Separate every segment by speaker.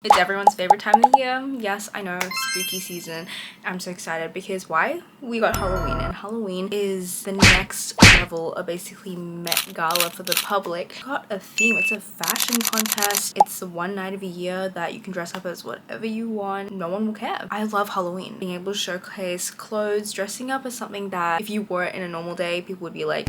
Speaker 1: It's everyone's favorite time of the year. Yes, I know, spooky season. I'm so excited because why? We got Halloween, and Halloween is the next level of basically Met Gala for the public. It's got a theme. It's a fashion contest. It's the one night of a year that you can dress up as whatever you want. No one will care. I love Halloween. Being able to showcase clothes, dressing up as something that if you wore it in a normal day, people would be like,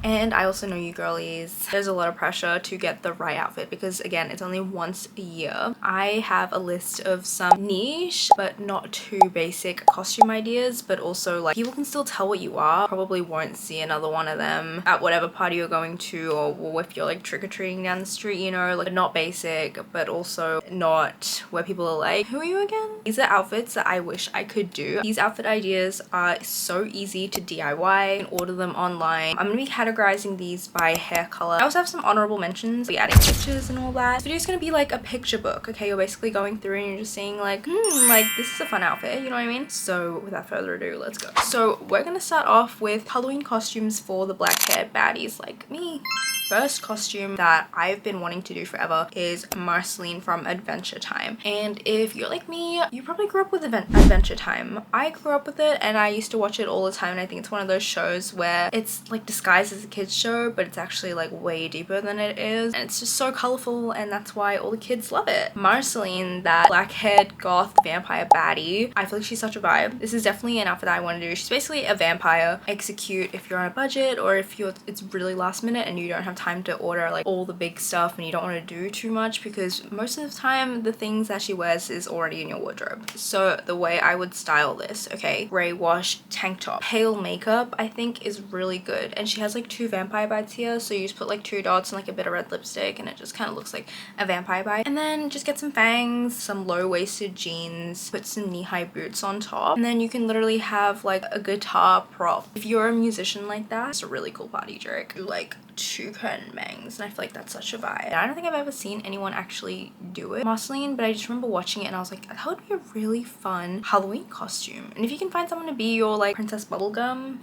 Speaker 1: And I also know you girlies, there's a lot of pressure to get the right outfit because again, it's only once a year. I have a list of some niche but not too basic costume ideas, but also like people can still tell what you are. Probably won't see another one of them at whatever party you're going to, or if you're like trick-or-treating down the street, you know, like not basic but also not where people are like, who are you again? These are outfits that I wish I could do. These outfit ideas are so easy to DIY. You can order them online. I'm gonna be categorizing these by hair color. I also have some honorable mentions. I'll be adding pictures and all that. This video is gonna be like a picture book. Okay, you're basically going through and you're just seeing like, like this is a fun outfit, you know what I mean? So without further ado, let's go. So we're gonna start off with Halloween costumes for the black-haired baddies like me. First costume that I've been wanting to do forever is Marceline from Adventure Time. And if you're like me, you probably grew up with Adventure Time. I grew up with it and I used to watch it all the time, and I think it's one of those shows where it's like disguised as a kids show, but it's actually like way deeper than it is, and it's just so colorful, and that's why all the kids love it. Marceline, that black-haired goth vampire baddie, I feel like she's such a vibe. This is definitely an outfit that I want to do. She's basically a vampire. Execute if you're on a budget, or if it's really last minute and you don't have time to order like all the big stuff and you don't want to do too much, because most of the time the things that she wears is already in your wardrobe. So the way I would style this, okay, gray wash tank top, pale makeup I think is really good, and she has like two vampire bites here, so you just put like 2 dots and like a bit of red lipstick and it just kind of looks like a vampire bite. And then just get some fangs, some low-waisted jeans, put some knee-high boots on top, and then you can literally have like a guitar prop. If you're a musician like that, it's a really cool party trick. Do like 2 curtain bangs, and I feel like that's such a vibe. And I don't think I've ever seen anyone actually do it, Marceline, but I just remember watching it and I was like, that would be a really fun Halloween costume. And if you can find someone to be your like Princess Bubblegum,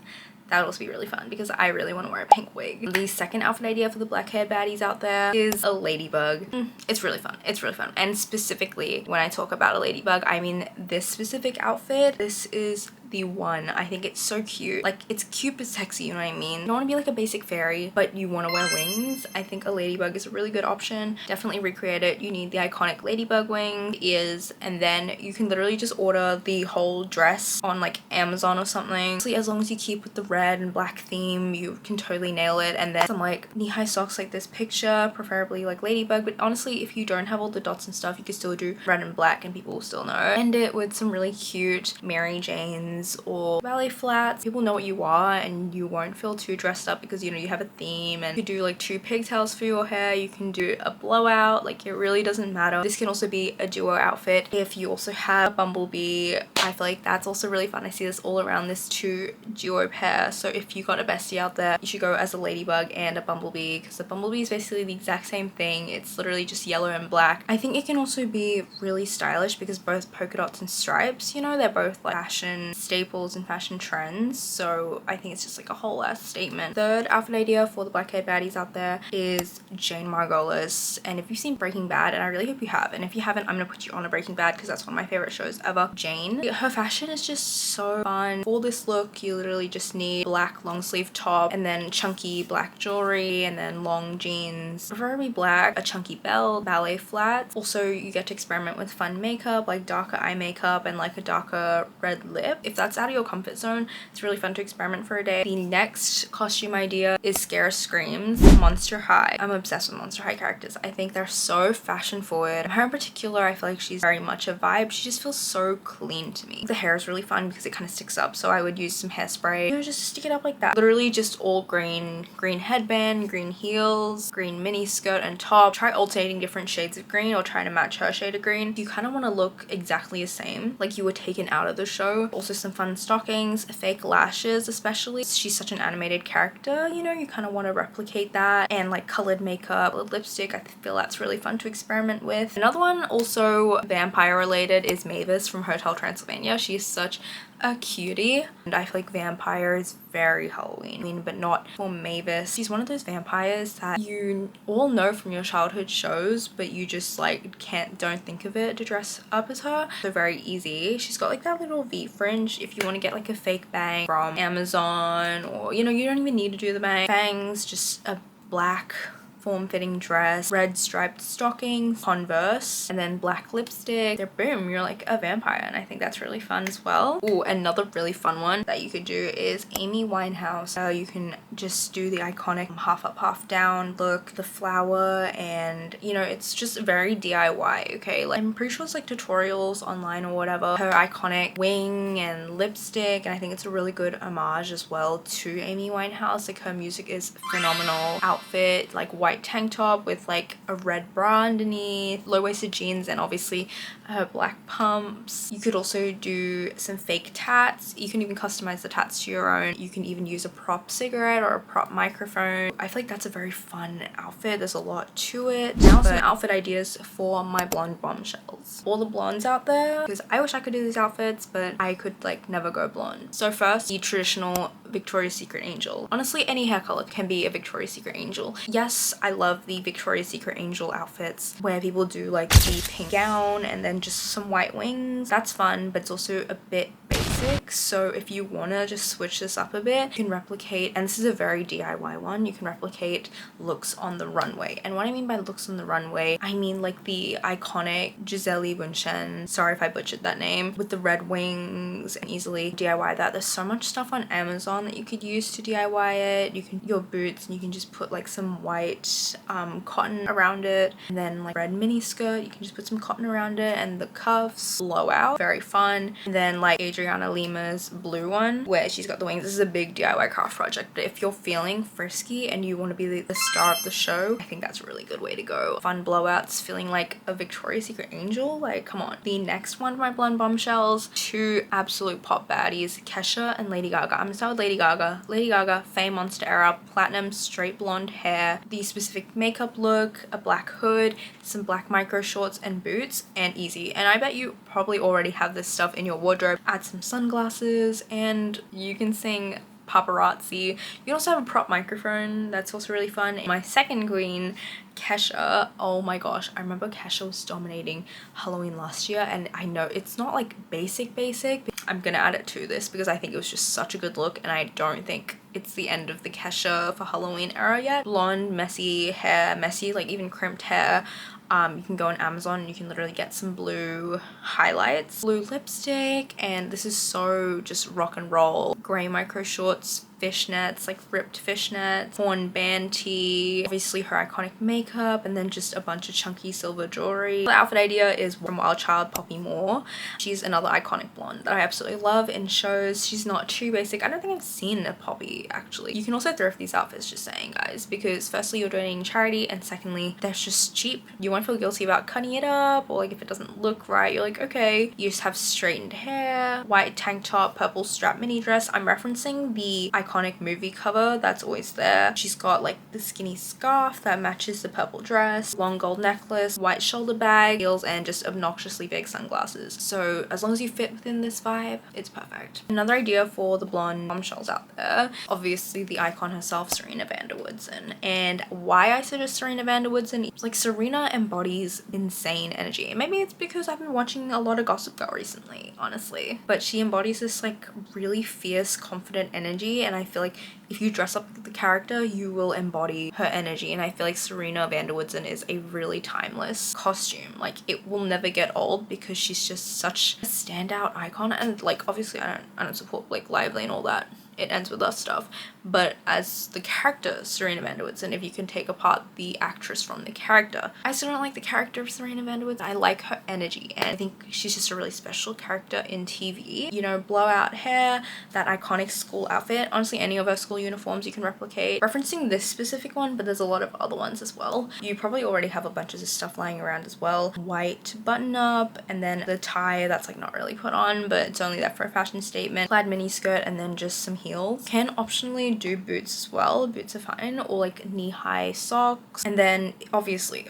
Speaker 1: that would also be really fun because I really want to wear a pink wig. The second outfit idea for the black-haired baddies out there is a ladybug. It's really fun. It's really fun. And specifically, when I talk about a ladybug, I mean this specific outfit. This is the one. I think it's so cute. Like, it's cute but sexy, you know what I mean? You don't want to be like a basic fairy, but you want to wear wings. I think a ladybug is a really good option. Definitely recreate it. You need the iconic ladybug wing, ears, and then you can literally just order the whole dress on like Amazon or something. So as long as you keep with the red and black theme, you can totally nail it. And then some like knee-high socks like this picture, preferably like ladybug, but honestly if you don't have all the dots and stuff, you can still do red and black and people will still know. End it with some really cute Mary Janes or ballet flats. People know what you are and you won't feel too dressed up because you know you have a theme. And you could do like 2 pigtails for your hair, you can do a blowout, like it really doesn't matter. This can also be a duo outfit if you also have a bumblebee. I feel like that's also really fun. I see this all around, this 2 duo pair. So if you got a bestie out there, you should go as a ladybug and a bumblebee, because the bumblebee is basically the exact same thing. It's literally just yellow and black. I think it can also be really stylish because both polka dots and stripes, you know, they're both like fashion staples and fashion trends. So I think it's just like a whole ass statement. Third outfit idea for the black-haired baddies out there is Jane Margolis. And if you've seen Breaking Bad, and I really hope you have, and if you haven't, I'm gonna put you on a Breaking Bad because that's one of my favorite shows ever. Jane, her fashion is just so fun. For this look, you literally just need black long sleeve top and then chunky black jewelry and then long jeans, preferably black, a chunky belt, ballet flats. Also, you get to experiment with fun makeup like darker eye makeup and like a darker red lip. If that's out of your comfort zone, it's really fun to experiment for a day. The next costume idea is Scare Screams Monster High. I'm obsessed with Monster High characters. I think they're so fashion forward. Her in particular, I feel like she's very much a vibe. She just feels so clean to me. The hair is really fun because it kind of sticks up, so I would use some hairspray, you know, just stick it up like that. Literally just all green headband, green heels, green mini skirt and top. Try alternating different shades of green or try to match her shade of green. You kind of want to look exactly the same, like you were taken out of the show. Also some some fun stockings, fake lashes especially. She's such an animated character, you know, you kind of want to replicate that, and like colored makeup, lipstick. I feel that's really fun to experiment with. Another one also vampire related is Mavis from Hotel Transylvania. She is such a cutie, and I feel like vampire is very Halloween, but not for Mavis. She's one of those vampires that you all know from your childhood shows, but you just like don't think of it to dress up as her. So very easy. She's got like that little V fringe if you want to get like a fake bang from Amazon, or you know, you don't even need to do the bangs, just a black form-fitting dress, red striped stockings, Converse, and then black lipstick. There, boom, you're like a vampire, and I think that's really fun as well. Oh, another really fun one that you could do is Amy Winehouse. You can just do the iconic half up, half down look, the flower, and you know, it's just very DIY, okay? Like, I'm pretty sure it's like tutorials online or whatever. Her iconic wing and lipstick, and I think it's a really good homage as well to Amy Winehouse. Like, her music is phenomenal. Outfit, like white tank top with like a red bra underneath, low-waisted jeans, and obviously her black pumps. You could also do some fake tats. You can even customize the tats to your own. You can even use a prop cigarette or a prop microphone. I feel like that's a very fun outfit. There's a lot to it. Now some outfit ideas for my blonde bombshells. All the blondes out there, because I wish I could do these outfits, but I could like never go blonde. So first, the traditional Victoria's Secret angel. Honestly, any hair color can be a Victoria's Secret angel. Yes, I love the Victoria's Secret angel outfits where people do like the pink gown and then just some white wings. That's fun, but it's also a bit basic. So if you want to just switch this up a bit, you can replicate, and this is a very DIY one, you can replicate looks on the runway. And what I mean by looks on the runway, I mean like the iconic Gisele Bündchen, sorry if I butchered that name, with the red wings, and easily DIY that. There's so much stuff on Amazon that you could use to DIY it. You can, your boots, and you can just put like some white cotton around it, and then like red mini skirt, you can just put some cotton around it, and the cuffs, blowout, very fun. And then like Adriana Lima's blue one where she's got the wings. This is a big DIY craft project, but if you're feeling frisky and you want to be the star of the show, I think that's a really good way to go. Fun blowouts, feeling like a Victoria's Secret angel, like come on. The next one of my blonde bombshells, two absolute pop baddies, Kesha and Lady Gaga. I'm gonna start with Lady Gaga. Lady Gaga, Fame Monster era, platinum straight blonde hair, the specific makeup look, a black hood, some black micro shorts and boots, and easy. And I bet you probably already have this stuff in your wardrobe. Add some sunglasses and you can sing Paparazzi. You can also have a prop microphone, that's also really fun. My second queen, Kesha, oh my gosh, I remember Kesha was dominating Halloween last year, and I know it's not like basic, but I'm gonna add it to this because I think it was just such a good look, and I don't think it's the end of the Kesha for Halloween era yet. Blonde, messy hair, messy, like even crimped hair. You can go on Amazon and you can literally get some blue highlights, blue lipstick, and this is so just rock and roll. Grey micro shorts, fishnets, like ripped fishnets, horn band tee, obviously her iconic makeup, and then just a bunch of chunky silver jewelry. The outfit idea is from Wild Child, Poppy Moore. She's another iconic blonde that I absolutely love in shows. She's not too basic. I don't think I've seen a Poppy actually. You can also thrift these outfits, just saying guys, because firstly you're donating charity, and secondly they're just cheap. You won't feel guilty about cutting it up, or like if it doesn't look right, you're like okay. You just have straightened hair, white tank top, purple strap mini dress. I'm referencing the iconic movie cover that's always there. She's got like the skinny scarf that matches the purple dress, long gold necklace, white shoulder bag, heels, and just obnoxiously big sunglasses. So as long as you fit within this vibe, it's perfect. Another idea for the blonde bombshells out there, obviously the icon herself, Serena van der Woodsen. And why I suggest Serena van der Woodsen, like Serena embodies insane energy. Maybe it's because I've been watching a lot of Gossip Girl recently, honestly, but she embodies this like really fierce, confident energy, and I feel like if you dress up the character, you will embody her energy. And I feel like Serena van der Woodsen is a really timeless costume. Like it will never get old because she's just such a standout icon. And like obviously I don't support Blake Lively and all that, it ends with us stuff, but as the character Serena van der Woodsen, if you can take apart the actress from the character, I still don't like the character of Serena van der Woodsen. I like her energy, and I think she's just a really special character in TV. You know, blowout hair, that iconic school outfit. Honestly, any of her school uniforms you can replicate. Referencing this specific one, but there's a lot of other ones as well. You probably already have a bunch of this stuff lying around as well. White button up, and then the tie that's like not really put on, but it's only there for a fashion statement. Plaid mini skirt, and then just some heels. Can optionally do boots as well. Boots are fine, or like knee-high socks. And then obviously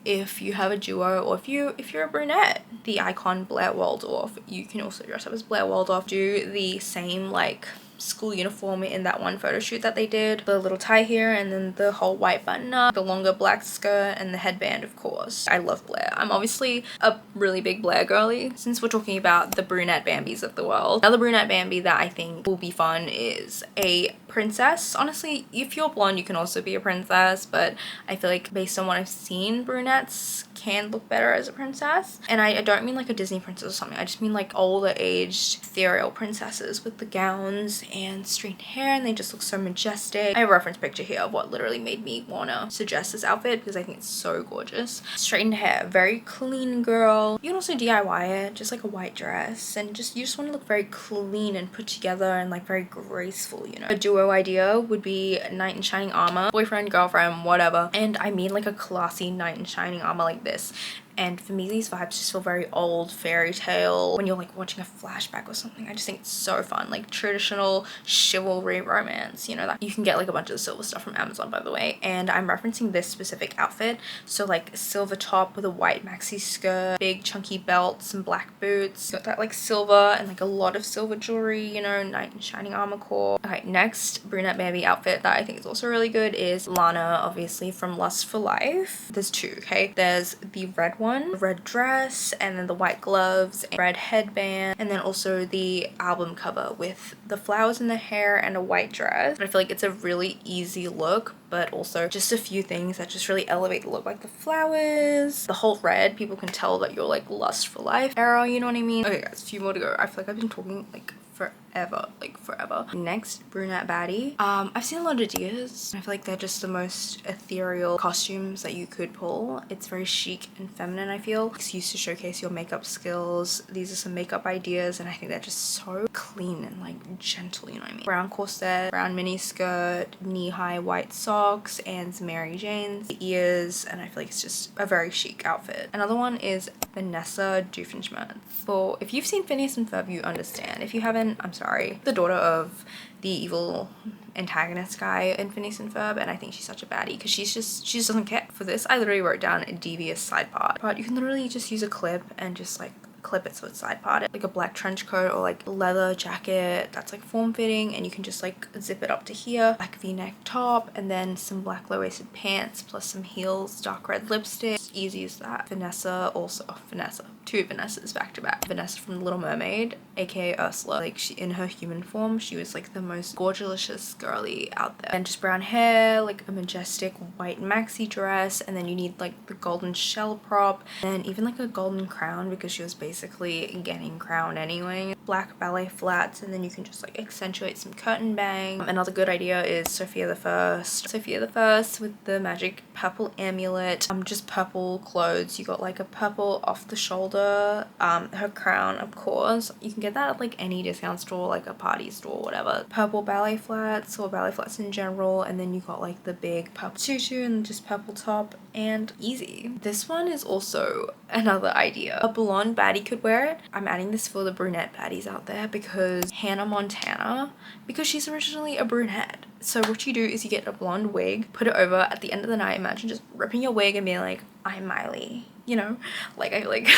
Speaker 1: if you have a duo, or if you're a brunette, the icon Blair Waldorf, you can also dress up as Blair Waldorf. Do the same like school uniform in that one photo shoot that they did. The little tie here, and then the whole white button up, the longer black skirt, and the headband, of course. I love Blair. I'm obviously a really big Blair girly. Since we're talking about the brunette Bambis of the world, another brunette Bambi that I think will be fun is a princess. Honestly, if you're blonde, you can also be a princess, but I feel like based on what I've seen, brunettes can look better as a princess. And I don't mean like a Disney princess or something. I just mean like older aged ethereal princesses with the gowns and straightened hair, and they just look so majestic. I have a reference picture here of what literally made me wanna suggest this outfit because I think it's so gorgeous. Straightened hair, very clean girl. You can also DIY it, just like a white dress, and you just want to look very clean and put together and like very graceful, you know. A duo idea would be knight in shining armor, boyfriend, girlfriend, whatever. And I mean like a classy knight in shining armor like this. And for me, these vibes just feel very old fairy tale when you're like watching a flashback or something. I just think it's so fun, like traditional chivalry romance, you know, that you can get like a bunch of the silver stuff from Amazon, by the way. And I'm referencing this specific outfit, so like a silver top with a white maxi skirt, big chunky belt, some black boots, got that like silver and like a lot of silver jewelry, you know, knight in shining armor core. Okay, next brunette Bambi outfit that I think is also really good is Lana, obviously from Lust for Life. There's two, okay? There's the red one, the red dress, and then the white gloves, red headband, and then also the album cover with the flowers in the hair and a white dress. I feel like it's a really easy look, but also just a few things that just really elevate the look, like the flowers, the whole red. People can tell that you're like Lust for Life era, you know what I mean? Okay guys, a few more to go. I feel like I've been talking like forever. Next brunette baddie. I've seen a lot of ideas. I feel like they're just the most ethereal costumes that you could pull. It's very chic and feminine, I feel. It's used to showcase your makeup skills. These are some makeup ideas, and I think they're just so clean and like gentle, you know what I mean? Brown corset, brown mini skirt, knee-high white socks, and some Mary Janes, the ears, and I feel like it's just a very chic outfit. Another one is Vanessa Doofenshmirtz. For if you've seen Phineas and Ferb, you understand. If you haven't, I'm sorry. The daughter of the evil antagonist guy in Phineas and Ferb, and I think she's such a baddie because she just doesn't care. For this, I literally wrote down a devious side part, but you can literally just use a clip and just like clip it so it's side parted, like a black trench coat or like leather jacket that's like form-fitting, and you can just like zip it up to here, black v-neck top, and then some black low-waisted pants plus some heels, dark red lipstick. It's easy as that. Vanessa also, Vanessa, two Vanessas back to back. Vanessa from The Little Mermaid, aka Ursula, like she in her human form, she was like the most gorgeous girly out there. And just brown hair, like a majestic white maxi dress, and then you need like the golden shell prop, and even like a golden crown because she was basically getting crowned anyway. Black ballet flats, and then you can just like accentuate some curtain bang. Another good idea is Sophia the First. Sophia the First with the magic purple amulet, just purple clothes. You got like a purple off the shoulder, her crown, of course. You can get that at like any discount store, like a party store, whatever. Purple ballet flats or ballet flats in general, and then you got like the big purple tutu and just purple top, and easy. This one is also another idea. A blonde baddie could wear it. I'm adding this for the brunette baddies out there because Hannah Montana, because she's originally a brunette. So what you do is you get a blonde wig, put it over at the end of the night. Imagine just ripping your wig and being like, I'm Miley, you know? Like, I feel like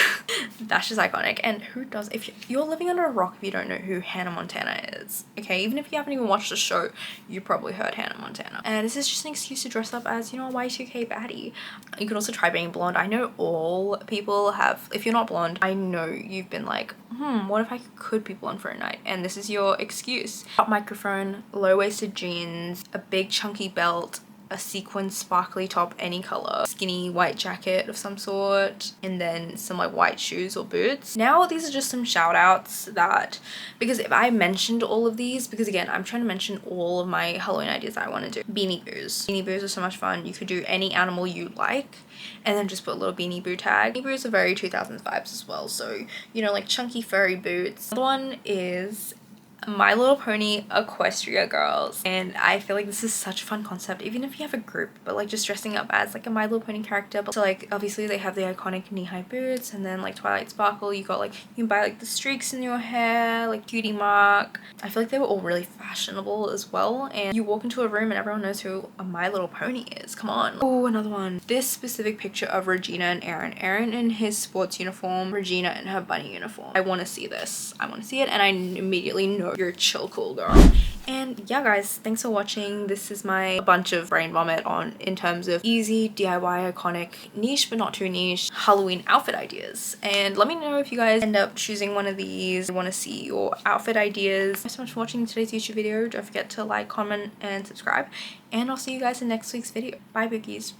Speaker 1: that's just iconic. And who does, if you're living under a rock if you don't know who Hannah Montana is, okay? Even if you haven't even watched the show, you probably heard Hannah Montana. And this is just an excuse to dress up as, you know, a Y2K baddie. You could also try being blonde. I know all people have, if you're not blonde, I know you've been like, what if I could be blonde for a night? And this is your excuse. Top microphone, low-waisted jeans, a big chunky belt, a sequin sparkly top, any color, skinny white jacket of some sort, and then some like white shoes or boots. Now these are just some shout outs that, because if I mentioned all of these, because again I'm trying to mention all of my Halloween ideas that I want to do. Beanie boos. Beanie boos are so much fun. You could do any animal you like and then just put a little beanie boo tag. Beanie boos are very 2000s vibes as well, so you know, like chunky furry boots. Another one is My Little Pony Equestria girls, and I feel like this is such a fun concept, even if you have a group, but like just dressing up as like a My Little Pony character. But so like obviously they have the iconic knee-high boots, and then like Twilight Sparkle, you got like, you can buy like the streaks in your hair, like Cutie Mark. I feel like they were all really fashionable as well, and you walk into a room and everyone knows who a My Little Pony is. Come on. Oh, another one. This specific picture of Regina and Aaron in his sports uniform, Regina in her bunny uniform. I want to see this. I want to see it, and I immediately know you're a chill cool girl. And yeah guys, thanks for watching. This is my bunch of brain vomit on in terms of easy DIY iconic niche but not too niche Halloween outfit ideas. And let me know if you guys end up choosing one of these. I want to see your outfit ideas. Thanks so much for watching today's YouTube video. Don't forget to like, comment and subscribe, and I'll see you guys in next week's video. Bye Pookies.